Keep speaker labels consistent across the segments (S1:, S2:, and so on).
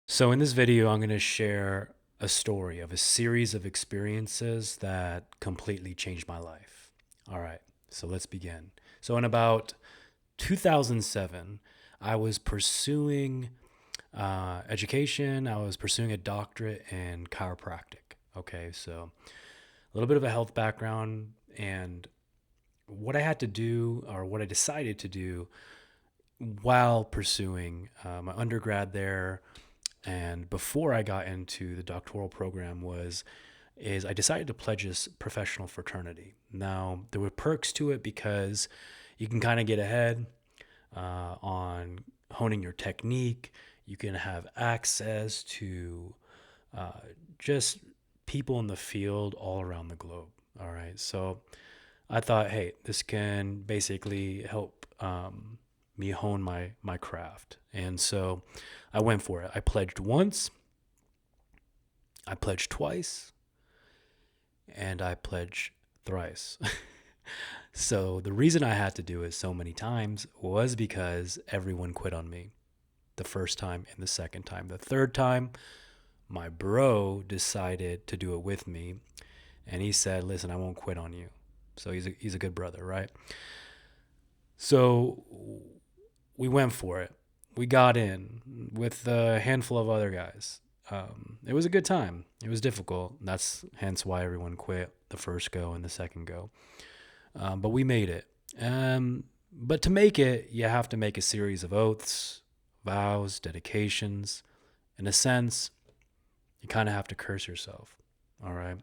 S1: So, in this video, I'm going to share a story of a series of experiences that completely changed my life. All right, so let's begin. So, in about 2007, I was pursuing education, I was pursuing a doctorate in chiropractic. Okay, so a little bit of a health background, and what I had to do, or what I decided to do while pursuing my undergrad there and before I got into the doctoral program is I decided to pledge this professional fraternity. Now there were perks to it because you can kind of get ahead on honing your technique. You can have access to uh, just people in the field all around the globe. All right, so I thought, hey, this can basically help me hone my craft, and so I went for it. I pledged once, I pledged twice, and I pledged thrice. So the reason I had to do it so many times was because everyone quit on me the first time and the second time. The third time, my bro decided to do it with me, and he said, "Listen, I won't quit on you." So he's a good brother, right? So we went for it. We got in with a handful of other guys. It was a good time. It was difficult. That's hence why everyone quit the first go and the second go. But we made it. But to make it, you have to make a series of oaths, vows, dedications. In a sense, you kind of have to curse yourself. All right.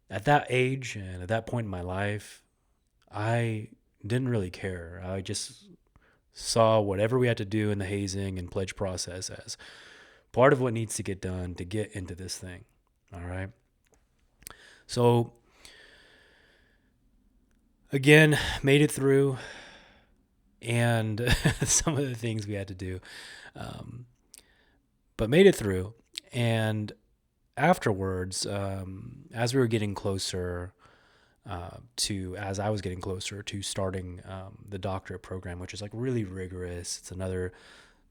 S1: At that age and at that point in my life, I didn't really care. I just saw whatever we had to do in the hazing and pledge process as part of what needs to get done to get into this thing. All right. So, again, made it through, and some of the things we had to do, um, but made it through. And afterwards, as we were getting closer as I was getting closer to starting the doctorate program, which is like really rigorous, it's another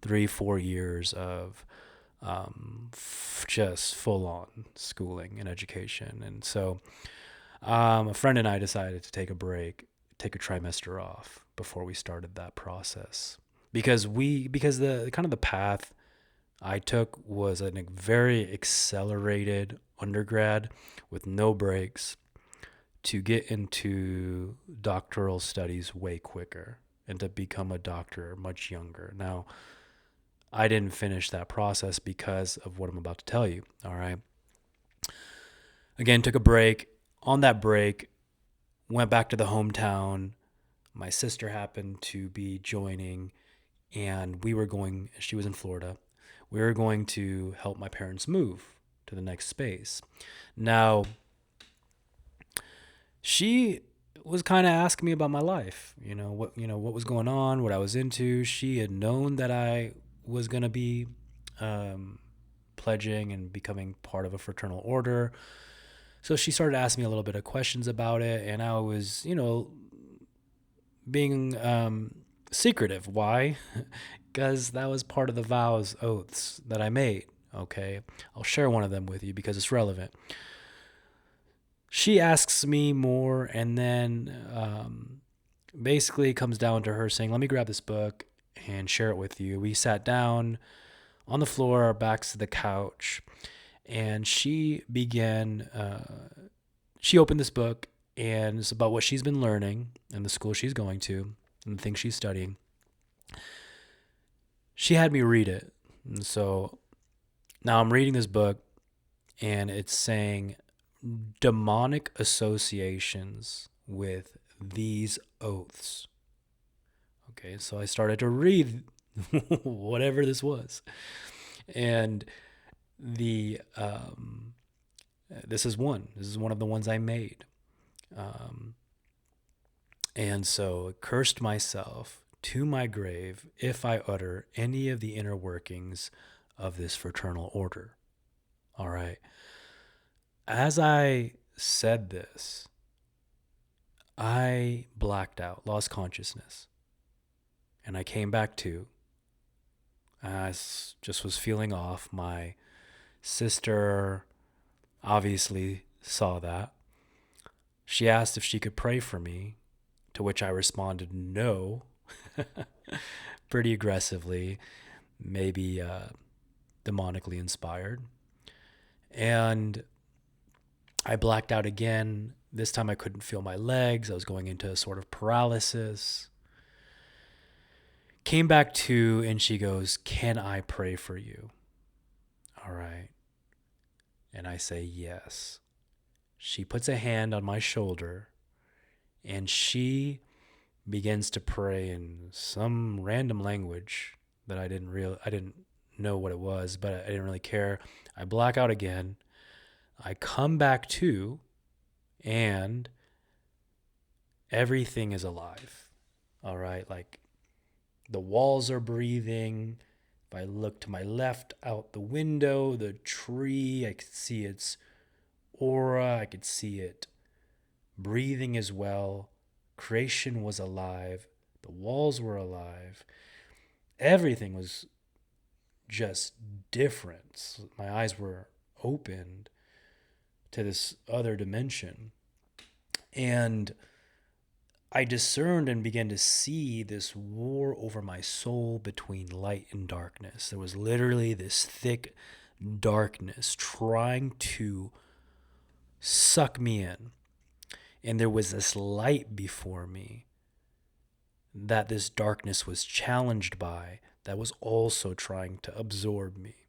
S1: 3-4 years of just full on schooling and education. And so a friend and I decided to take a break, take a trimester off before we started that process because the kind of the path I took was a very accelerated undergrad with no breaks to get into doctoral studies way quicker and to become a doctor much younger. Now, I didn't finish that process because of what I'm about to tell you. All right. Again, took a break. On that break, went back to the hometown. My sister happened to be joining, and she was in Florida. We were going to help my parents move to the next space. Now, she was kind of asking me about my life, what was going on, what I was into. She had known that I was going to be um, pledging and becoming part of a fraternal order. So she started asking me a little bit of questions about it, and I was, being secretive. Why? Because that was part of the vows, oaths that I made. Okay. I'll share one of them with you because it's relevant. She asks me more, and then basically it comes down to her saying, "Let me grab this book and share it with you." We sat down on the floor, our backs to the couch, and she opened this book, and it's about what she's been learning in the school she's going to and the things she's studying. She had me read it. And so now I'm reading this book, and it's saying demonic associations with these oaths. Okay, so I started to read whatever this was. And the this is one. This is one of the ones I made. Um, and so cursed myself to my grave if I utter any of the inner workings of this fraternal order. All right. As I said this, I blacked out, lost consciousness, and I came back to Just was feeling off. My sister obviously saw that. She asked if she could pray for me, to which I responded no, pretty aggressively, maybe demonically inspired. And I blacked out again. This time I couldn't feel my legs. I was going into a sort of paralysis. Came back to, and she goes, "Can I pray for you?" All right. And I say, "Yes." She puts a hand on my shoulder and she begins to pray in some random language that I didn't know what it was, but I didn't really care. I black out again. I come back to, and everything is alive. All right, like the walls are breathing. If I look to my left out the window, the tree, I could see its aura, I could see it breathing as well. Creation was alive. The walls were alive. Everything was just different. My eyes were opened to this other dimension. And I discerned and began to see this war over my soul between light and darkness. There was literally this thick darkness trying to suck me in. And there was this light before me that this darkness was challenged by, that was also trying to absorb me.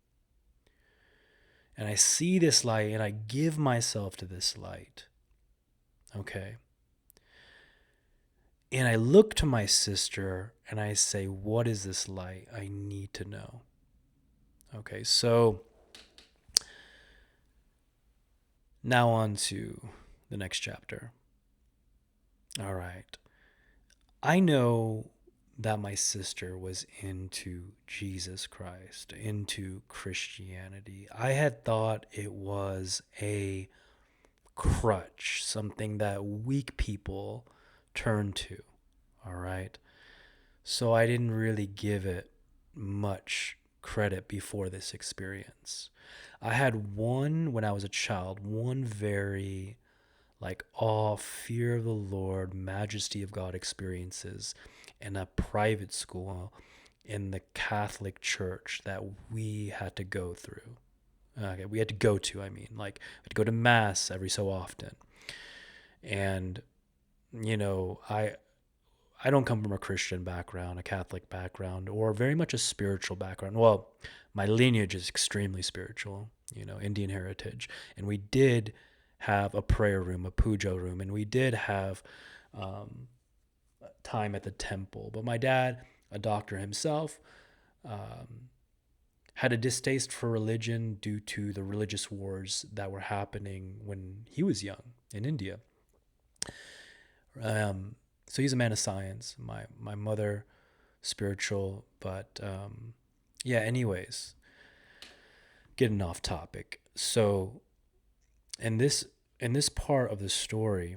S1: And I see this light and I give myself to this light. Okay. And I look to my sister and I say, "What is this light? I need to know." Okay, so now on to the next chapter. All right. I know that my sister was into Jesus Christ, into Christianity. I had thought it was a crutch, something that weak people turn to. All right. So I didn't really give it much credit before this experience. I had one, when I was a child, one very like awe, fear of the Lord, majesty of God experiences in a private school in the Catholic Church that we had to go through. Okay, we had to go to, like, we had to go to Mass every so often. And, I don't come from a Christian background, a Catholic background, or very much a spiritual background. Well, my lineage is extremely spiritual, Indian heritage. And we did have a prayer room, a puja room, and we did have time at the temple. But my dad, a doctor himself, had a distaste for religion due to the religious wars that were happening when he was young in India. So he's a man of science. My mother, spiritual, but yeah. Anyways, getting off topic. So in this part of the story,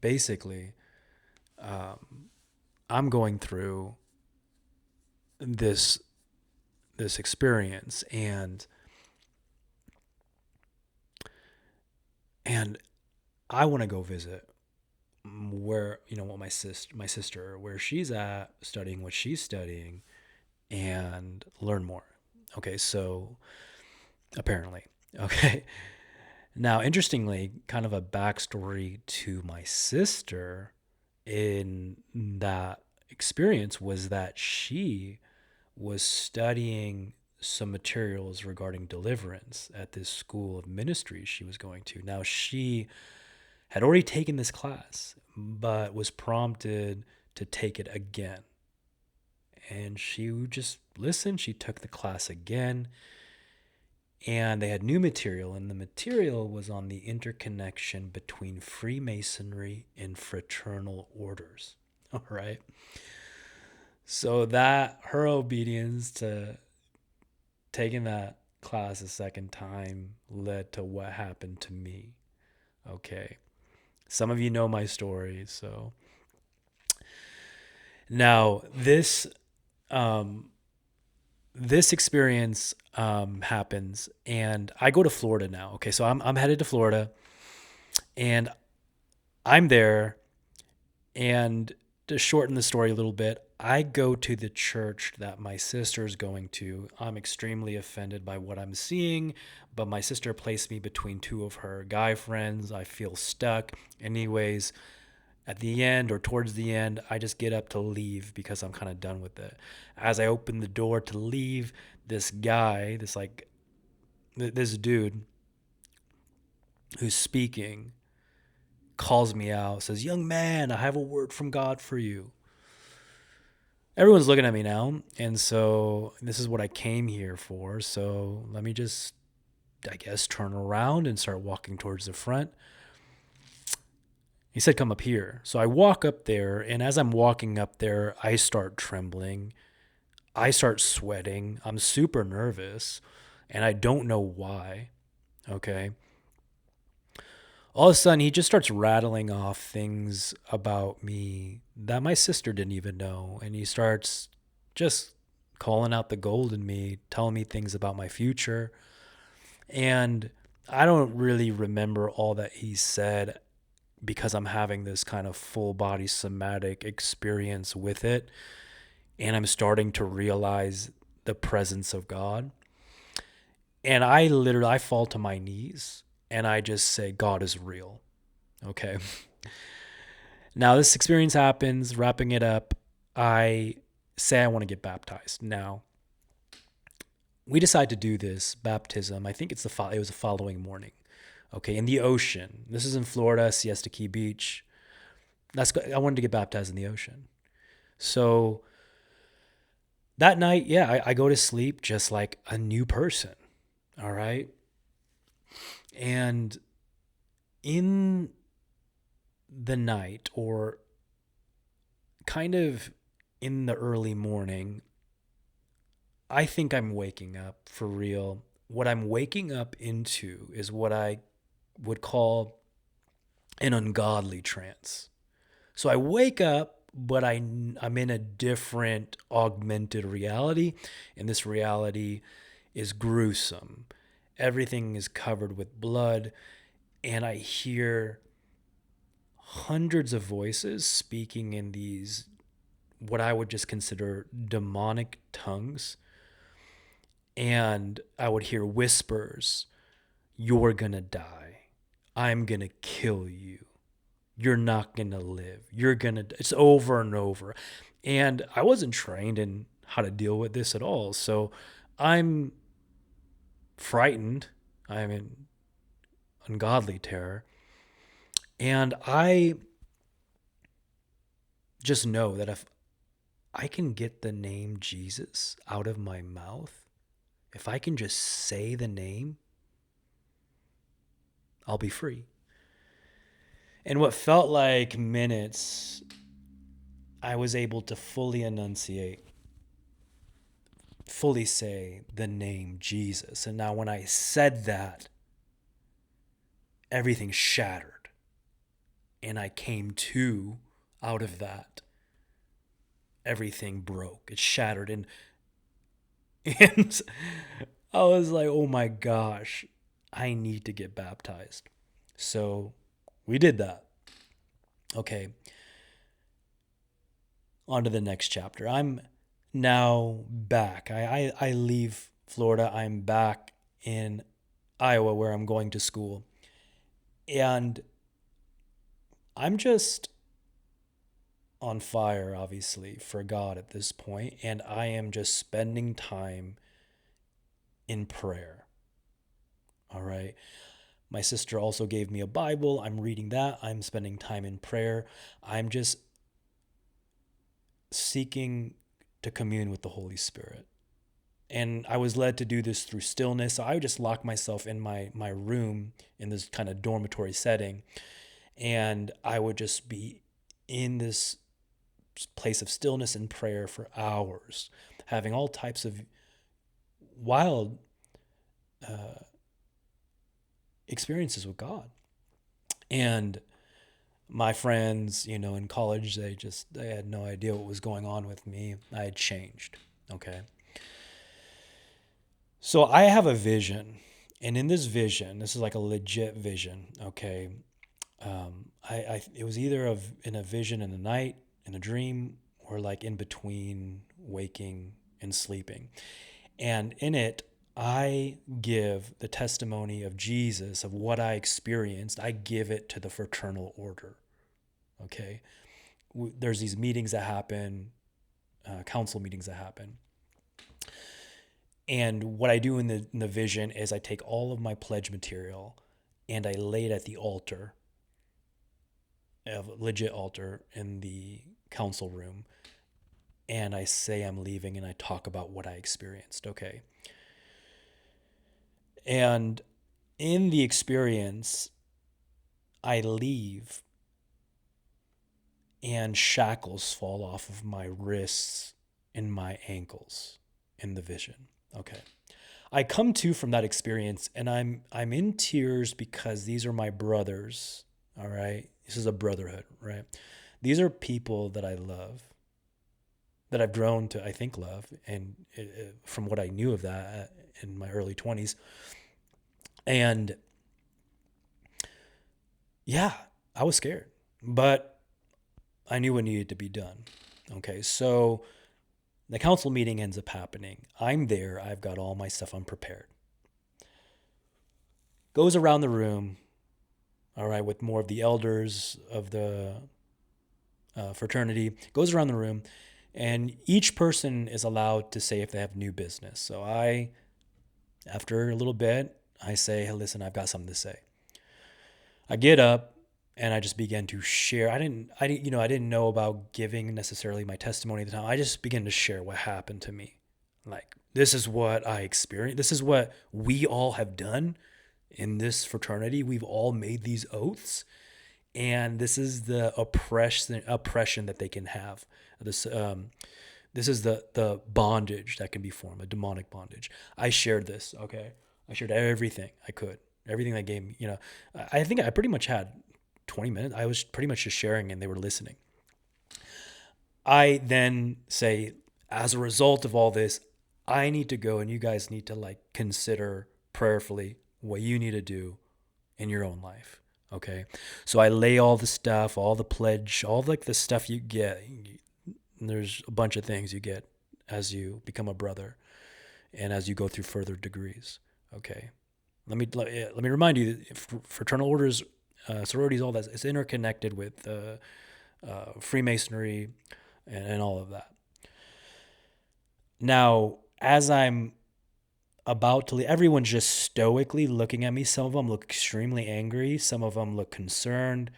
S1: basically, I'm going through this experience, and I want to go visit where what my sister where she's at, studying what she's studying, and learn more. Okay, so apparently, okay. Now, interestingly, kind of a backstory to my sister in that experience was that she was studying some materials regarding deliverance at this school of ministry she was going to. Now, she had already taken this class, but was prompted to take it again. And she just listened. She took the class again, and they had new material, and the material was on the interconnection between Freemasonry and fraternal orders. All right. So that her obedience to taking that class a second time led to what happened to me. Okay. Some of you know my story, so Now, um, this experience happens, and I go to Florida now. Okay, so I'm headed to Florida, and I'm there. And to shorten the story a little bit, I go to the church that my sister's going to. I'm extremely offended by what I'm seeing, but my sister placed me between two of her guy friends. I feel stuck. Anyways, at the end or towards the end, I just get up to leave because I'm kind of done with it. As I open the door to leave, this guy, this dude who's speaking, calls me out, says, "Young man, I have a word from God for you." Everyone's looking at me now, and so this is what I came here for. So let me just, I guess, turn around and start walking towards the front. He said, "Come up here." So I walk up there, and as I'm walking up there, I start trembling. I start sweating. I'm super nervous, and I don't know why. Okay. All of a sudden, he just starts rattling off things about me that my sister didn't even know. And he starts just calling out the gold in me, telling me things about my future. And I don't really remember all that he said because I'm having this kind of full body somatic experience with it. And I'm starting to realize the presence of God. And I fall to my knees and I just say, God is real. Okay. Now, this experience happens, wrapping it up. I say I want to get baptized. Now, we decide to do this baptism. I think it was the following morning. Okay, in the ocean. This is in Florida, Siesta Key Beach. I wanted to get baptized in the ocean. So that night, yeah, I go to sleep just like a new person. All right. And in the night, or kind of in the early morning, I think I'm waking up for real. What I'm waking up into is what I would call an ungodly trance. So I wake up, but I'm in a different augmented reality, and this reality is gruesome. Everything is covered with blood, and I hear hundreds of voices speaking in these, what I would just consider demonic tongues. And I would hear whispers, "You're gonna die. I'm gonna kill you. You're not gonna live. It's over and over." And I wasn't trained in how to deal with this at all. So I'm frightened. I'm in ungodly terror. And I just know that if I can get the name Jesus out of my mouth, if I can just say the name, I'll be free. And what felt like minutes, I was able to fully enunciate, fully say the name Jesus. And now when I said that, everything shattered. And I came to out of that. Everything broke. It shattered. And I was like, oh my gosh, I need to get baptized. So we did that. Okay. On to the next chapter. I'm now back. I leave Florida. I'm back in Iowa where I'm going to school. And I'm just on fire, obviously, for God at this point. And I am just spending time in prayer. All right. My sister also gave me a Bible. I'm reading that. I'm spending time in prayer. I'm just seeking to commune with the Holy Spirit. And I was led to do this through stillness. So I would just lock myself in my room in this kind of dormitory setting. And I would just be in this place of stillness and prayer for hours, having all types of wild experiences with God. And My friends, in college, they had no idea what was going on with me. I had changed. Okay. So I have a vision, and in this vision, this is like a legit vision. Okay. It was either in a vision in the night, in a dream, or like in between waking and sleeping. And in it, I give the testimony of Jesus, of what I experienced. I give it to the fraternal order. Okay. There's these meetings that happen, council meetings that happen. And what I do in the vision is I take all of my pledge material and I lay it at the altar, a legit altar in the council room. And I say I'm leaving and I talk about what I experienced. Okay. And in the experience, I leave and shackles fall off of my wrists and my ankles in the vision. Okay. I come to from that experience and I'm in tears because these are my brothers, all right? This is a brotherhood, right? These are people that I love, that I've grown to I think love and from what I knew of that in my early 20s. And yeah, I was scared, but I knew what needed to be done. Okay, so the council meeting ends up happening. I'm there. I've got all my stuff unprepared. Goes around the room, all right, with more of the elders of the fraternity. Goes around the room, and each person is allowed to say if they have new business. So after a little bit, I say, hey, listen, I've got something to say. I get up and I just began to share. I didn't know about giving necessarily my testimony at the time. I just began to share what happened to me. Like, this is what I experienced. This is what we all have done in this fraternity. We've all made these oaths, and this is the oppression that they can have. This is the bondage that can be formed, a demonic bondage. I shared this. Okay, I shared everything I could, everything that gave me. I think I pretty much had 20 minutes. I was pretty much just sharing, and they were listening. I then say, as a result of all this, I need to go, and you guys need to like consider prayerfully what you need to do in your own life. Okay. So I lay all the stuff, all the pledge, all like the stuff you get. There's a bunch of things you get as you become a brother and as you go through further degrees. Okay. Let me remind you, fraternal orders, sororities, all that, it's interconnected with Freemasonry and all of that. Now, as I'm about to leave, everyone's just stoically looking at me. Some of them look extremely angry. Some of them look concerned.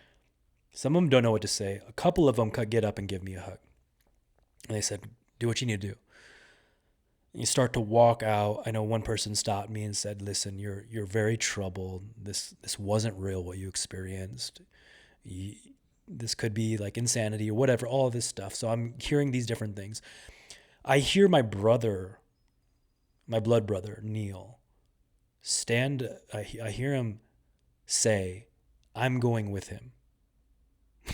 S1: Some of them don't know what to say. A couple of them could get up and give me a hug. And they said, do what you need to do. And you start to walk out. I know one person stopped me and said, listen, you're very troubled. This wasn't real, what you experienced. This could be like insanity or whatever, all of this stuff. So I'm hearing these different things. I hear my brother, my blood brother, Neil, I hear him say, I'm going with him.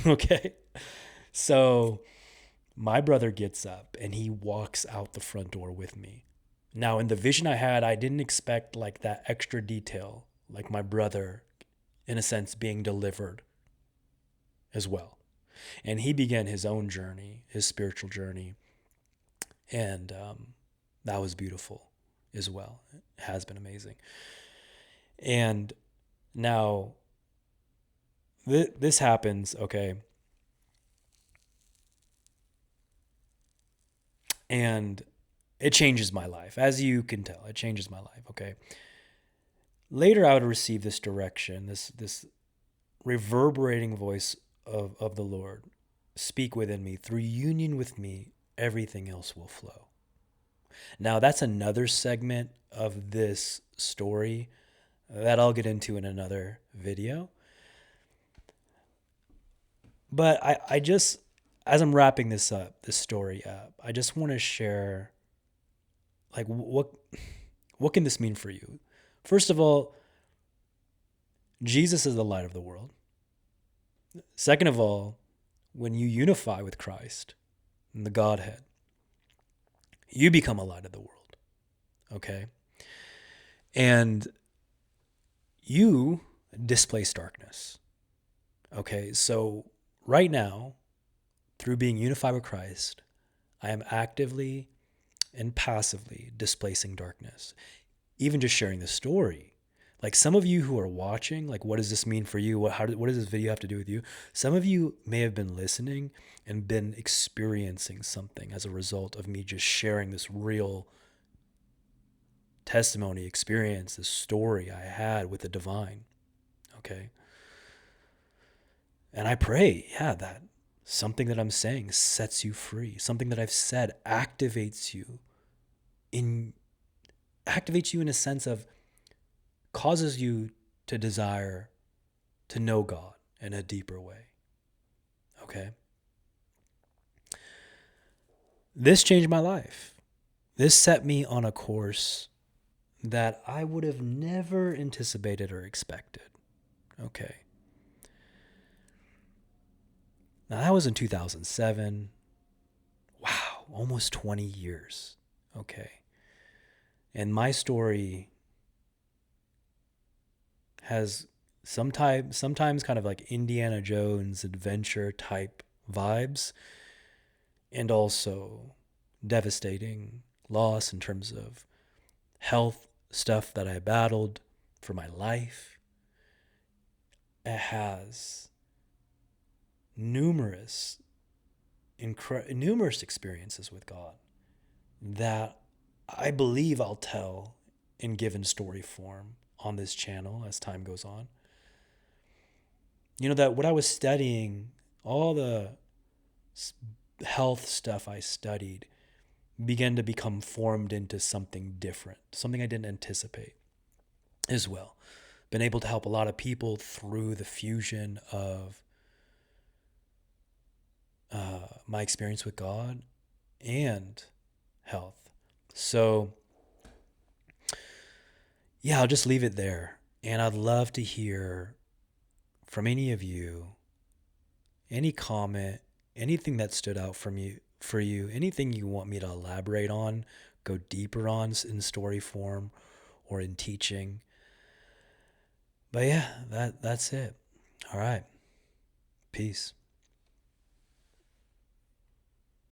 S1: Okay. So my brother gets up and he walks out the front door with me. Now, in the vision I had, I didn't expect like that extra detail, like my brother, in a sense, being delivered as well. And he began his own journey, his spiritual journey. And that was beautiful as well. It has been amazing. And now this happens, okay? And it changes my life. As you can tell, it changes my life, okay? Later, I would receive this direction, this reverberating voice of the Lord speak within me. Through union with me, everything else will flow. Now, that's another segment of this story that I'll get into in another video. But I just, as I'm wrapping this story up, I just want to share, like, what can this mean for you? First of all, Jesus is the light of the world. Second of all, when you unify with Christ and the Godhead, you become a light of the world. Okay? And you displace darkness. Okay? So right now, through being unified with Christ, I am actively and passively displacing darkness. Even just sharing the story. Like some of you who are watching, like what does this mean for you? What does this video have to do with you? Some of you may have been listening and been experiencing something as a result of me just sharing this real testimony, experience, this story I had with the divine. Okay. And I pray, that something that I'm saying sets you free. Something that I've said in activates you in a sense of causes you to desire to know God in a deeper way. Okay? This changed my life. This set me on a course that I would have never anticipated or expected. Okay. Now, that was in 2007. Wow, almost 20 years. Okay. And my story has sometimes kind of like Indiana Jones adventure type vibes, and also devastating loss in terms of health stuff that I battled for my life. It has numerous experiences with God that I believe I'll tell in given story form on this channel as time goes on. You know, that what I was studying, all the health stuff I studied, began to become formed into something different, something I didn't anticipate as well. Been able to help a lot of people through the fusion of my experience with God and health. So, yeah, I'll just leave it there. And I'd love to hear from any of you, any comment, anything that stood out for you, anything you want me to elaborate on, go deeper on in story form or in teaching. But yeah, that's it. All right. Peace.